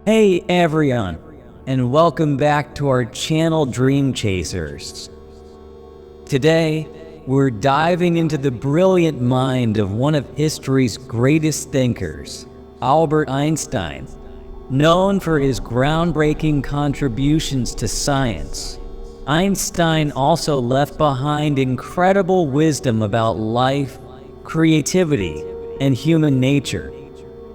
Hey everyone, and welcome back to our channel Dream Chasers. Today, we're diving into the brilliant mind of one of history's greatest thinkers, Albert Einstein. Known for his groundbreaking contributions to science, Einstein also left behind incredible wisdom about life, creativity, and human nature.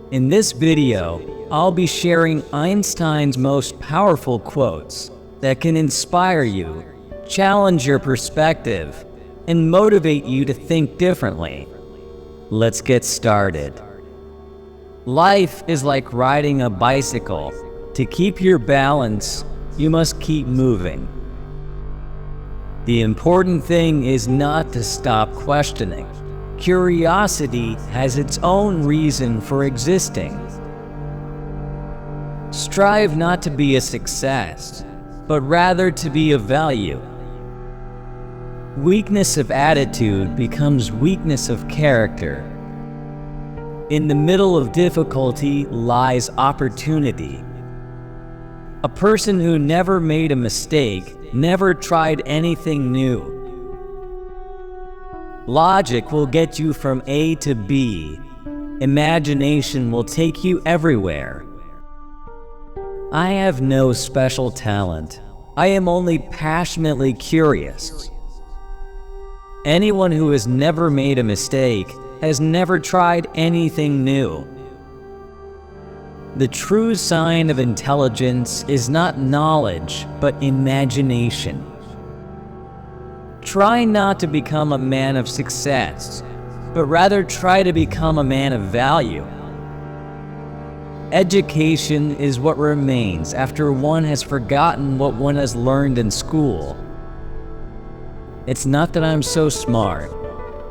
In this video, I'll be sharing Einstein's most powerful quotes that can inspire you, challenge your perspective, and motivate you to think differently. Let's get started. Life is like riding a bicycle. To keep your balance, you must keep moving. The important thing is not to stop questioning. Curiosity has its own reason for existing. Strive not to be a success, but rather to be of value. Weakness of attitude becomes weakness of character. In the middle of difficulty lies opportunity. A person who never made a mistake never tried anything new. Logic will get you from A to B. Imagination will take you everywhere. I have no special talent. I am only passionately curious. Anyone who has never made a mistake has never tried anything new. The true sign of intelligence is not knowledge, but imagination. Try not to become a man of success, but rather try to become a man of value. Education is what remains after one has forgotten what one has learned in school. It's not that I'm so smart.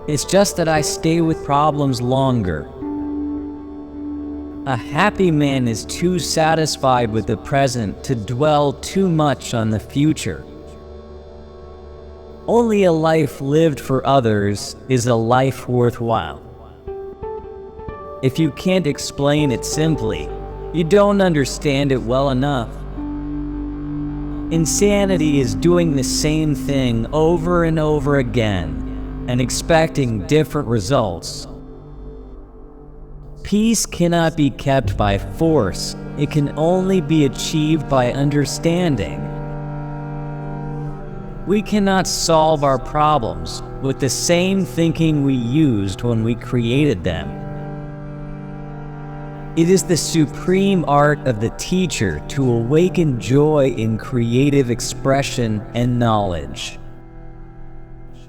It's just that I stay with problems longer. A happy man is too satisfied with the present to dwell too much on the future. Only a life lived for others is a life worthwhile. If you can't explain it simply, you don't understand it well enough. Insanity is doing the same thing over and over again and expecting different results. Peace cannot be kept by force. It can only be achieved by understanding. We cannot solve our problems with the same thinking we used when we created them. It is the supreme art of the teacher to awaken joy in creative expression and knowledge.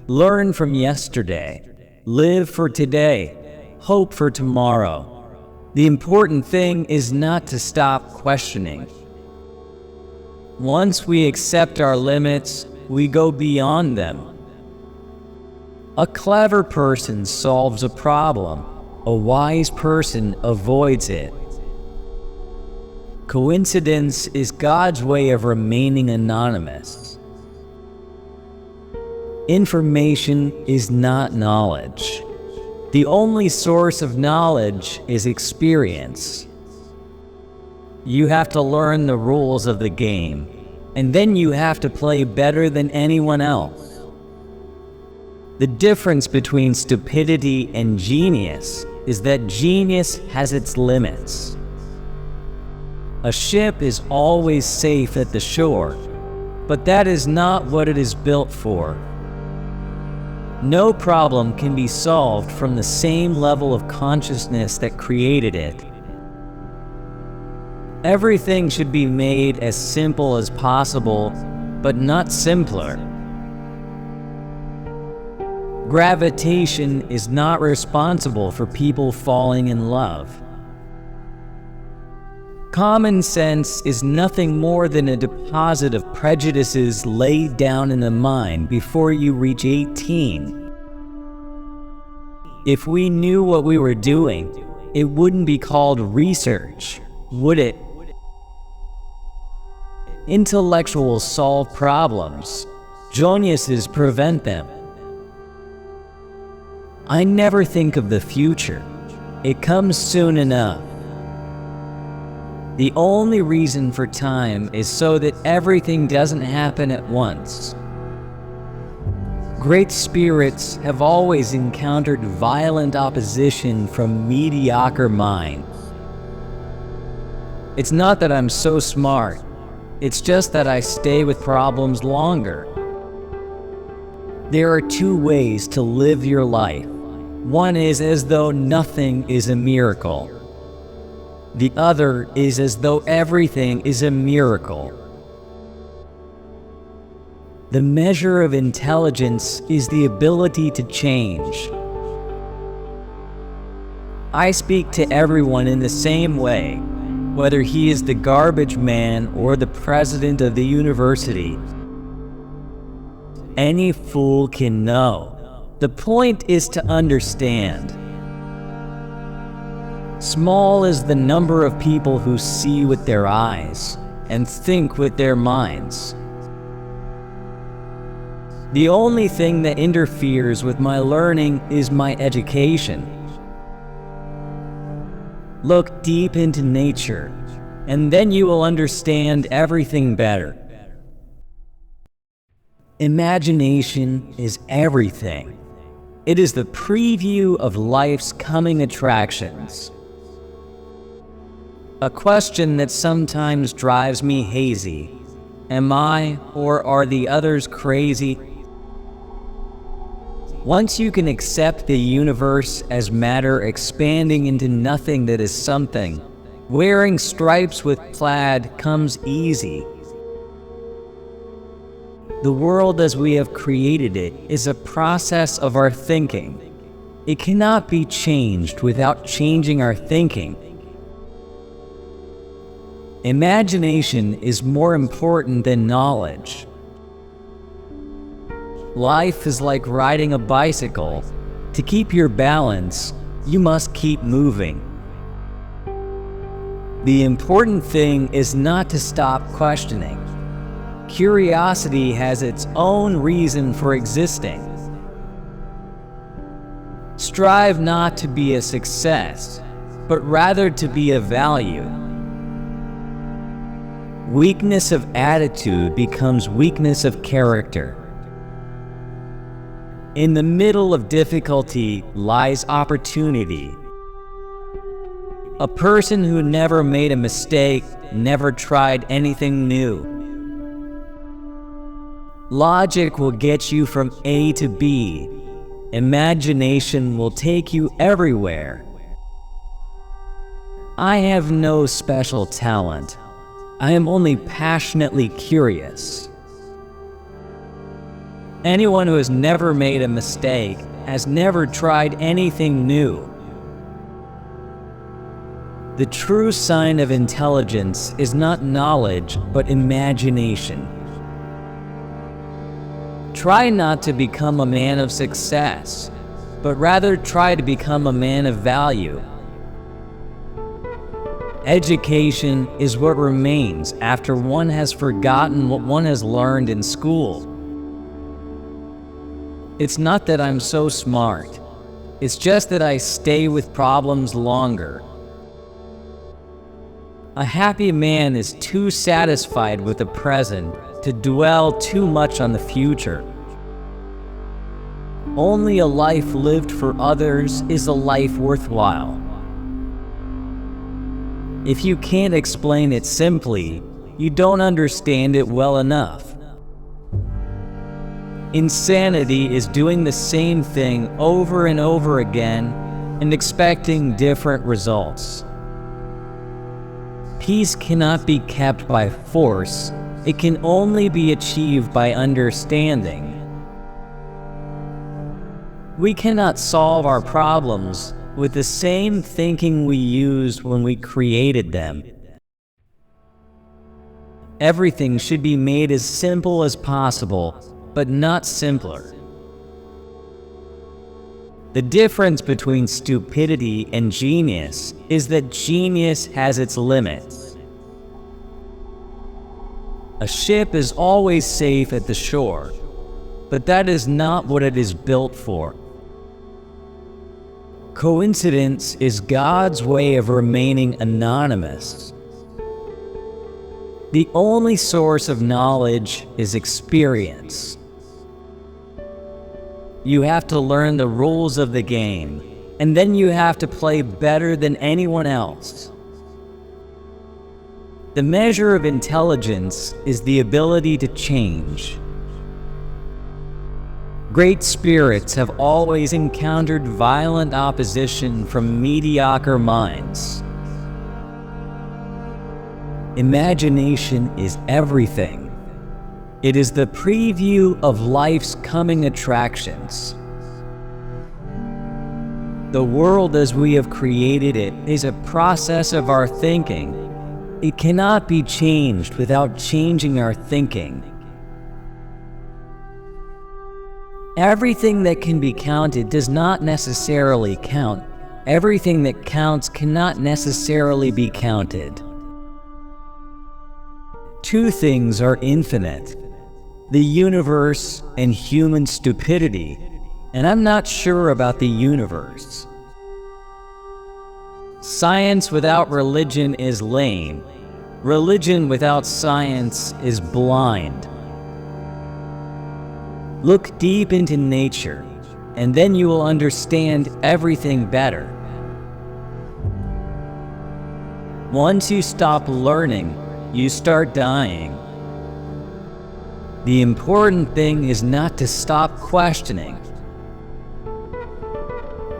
Learn from yesterday. Live for today. Hope for tomorrow. The important thing is not to stop questioning. Once we accept our limits, we go beyond them. A clever person solves a problem. A wise person avoids it. Coincidence is God's way of remaining anonymous. Information is not knowledge. The only source of knowledge is experience. You have to learn the rules of the game, and then you have to play better than anyone else. The difference between stupidity and genius is that genius has its limits. A ship is always safe at the shore, but that is not what it is built for. No problem can be solved from the same level of consciousness that created it. Everything should be made as simple as possible, but not simpler. Gravitation is not responsible for people falling in love. Common sense is nothing more than a deposit of prejudices laid down in the mind before you reach 18. If we knew what we were doing, it wouldn't be called research, would it? Intellectuals solve problems. Geniuses prevent them. I never think of the future. It comes soon enough. The only reason for time is so that everything doesn't happen at once. Great spirits have always encountered violent opposition from mediocre minds. It's not that I'm so smart, it's just that I stay with problems longer. There are two ways to live your life. One is as though nothing is a miracle. The other is as though everything is a miracle. The measure of intelligence is the ability to change. I speak to everyone in the same way, whether he is the garbage man or the president of the university. Any fool can know. The point is to understand. Small is the number of people who see with their eyes and think with their minds. The only thing that interferes with my learning is my education. Look deep into nature, and then you will understand everything better. Imagination is everything. It is the preview of life's coming attractions. A question that sometimes drives me hazy. Am I or are the others crazy? Once you can accept the universe as matter expanding into nothing that is something, wearing stripes with plaid comes easy. The world as we have created it is a process of our thinking. It cannot be changed without changing our thinking. Imagination is more important than knowledge. Life is like riding a bicycle. To keep your balance, you must keep moving. The important thing is not to stop questioning. Curiosity has its own reason for existing. Strive not to be a success, but rather to be of value. Weakness of attitude becomes weakness of character. In the middle of difficulty lies opportunity. A person who never made a mistake never tried anything new. Logic will get you from A to B. Imagination will take you everywhere. I have no special talent. I am only passionately curious. Anyone who has never made a mistake has never tried anything new. The true sign of intelligence is not knowledge, but imagination. Try not to become a man of success, but rather try to become a man of value. Education is what remains after one has forgotten what one has learned in school. It's not that I'm so smart. It's just that I stay with problems longer. A happy man is too satisfied with the present to dwell too much on the future. Only a life lived for others is a life worthwhile. If you can't explain it simply, you don't understand it well enough. Insanity is doing the same thing over and over again and expecting different results. Peace cannot be kept by force. It can only be achieved by understanding. We cannot solve our problems with the same thinking we used when we created them. Everything should be made as simple as possible, but not simpler. The difference between stupidity and genius is that genius has its limits. A ship is always safe at the shore, but that is not what it is built for. Coincidence is God's way of remaining anonymous. The only source of knowledge is experience. You have to learn the rules of the game, and then you have to play better than anyone else. The measure of intelligence is the ability to change. Great spirits have always encountered violent opposition from mediocre minds. Imagination is everything. It is the preview of life's coming attractions. The world as we have created it is a process of our thinking. It cannot be changed without changing our thinking. Everything that can be counted does not necessarily count. Everything that counts cannot necessarily be counted. Two things are infinite: the universe and human stupidity, and I'm not sure about the universe. Science without religion is lame. Religion without science is blind. Look deep into nature, and then you will understand everything better. Once you stop learning, you start dying. The important thing is not to stop questioning.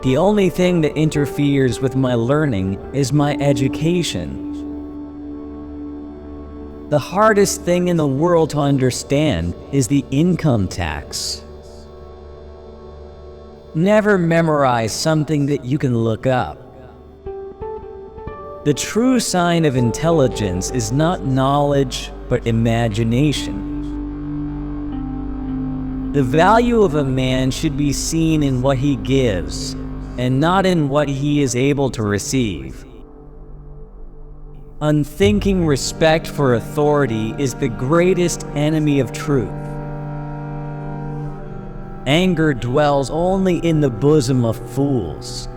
The only thing that interferes with my learning is my education. The hardest thing in the world to understand is the income tax. Never memorize something that you can look up. The true sign of intelligence is not knowledge, but imagination. The value of a man should be seen in what he gives, and not in what he is able to receive. Unthinking respect for authority is the greatest enemy of truth. Anger dwells only in the bosom of fools.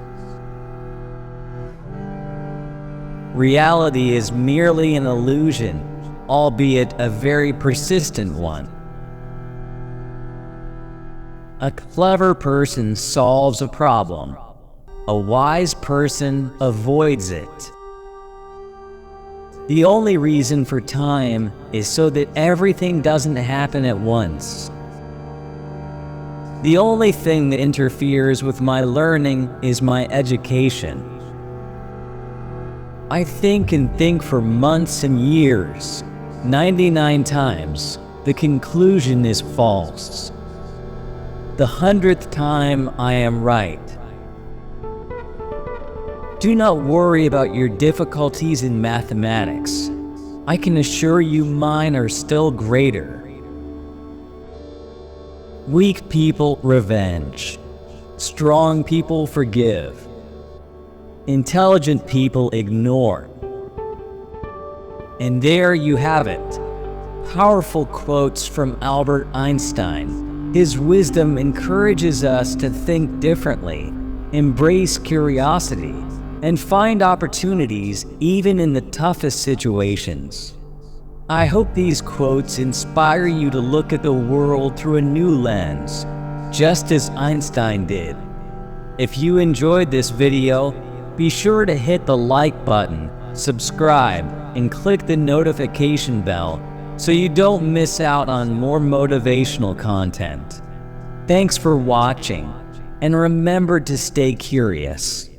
Reality is merely an illusion, albeit a very persistent one. A clever person solves a problem. A wise person avoids it. The only reason for time is so that everything doesn't happen at once. The only thing that interferes with my learning is my education. I think and think for months and years. 99 times, the conclusion is false. The 100th time, I am right. Do not worry about your difficulties in mathematics. I can assure you mine are still greater. Weak people revenge. Strong people forgive. Intelligent people ignore. And there you have it. Powerful quotes from Albert Einstein. His wisdom encourages us to think differently, embrace curiosity, and find opportunities even in the toughest situations. I hope these quotes inspire you to look at the world through a new lens, just as Einstein did. If you enjoyed this video, be sure to hit the like button, subscribe, and click the notification bell so you don't miss out on more motivational content. Thanks for watching, and remember to stay curious.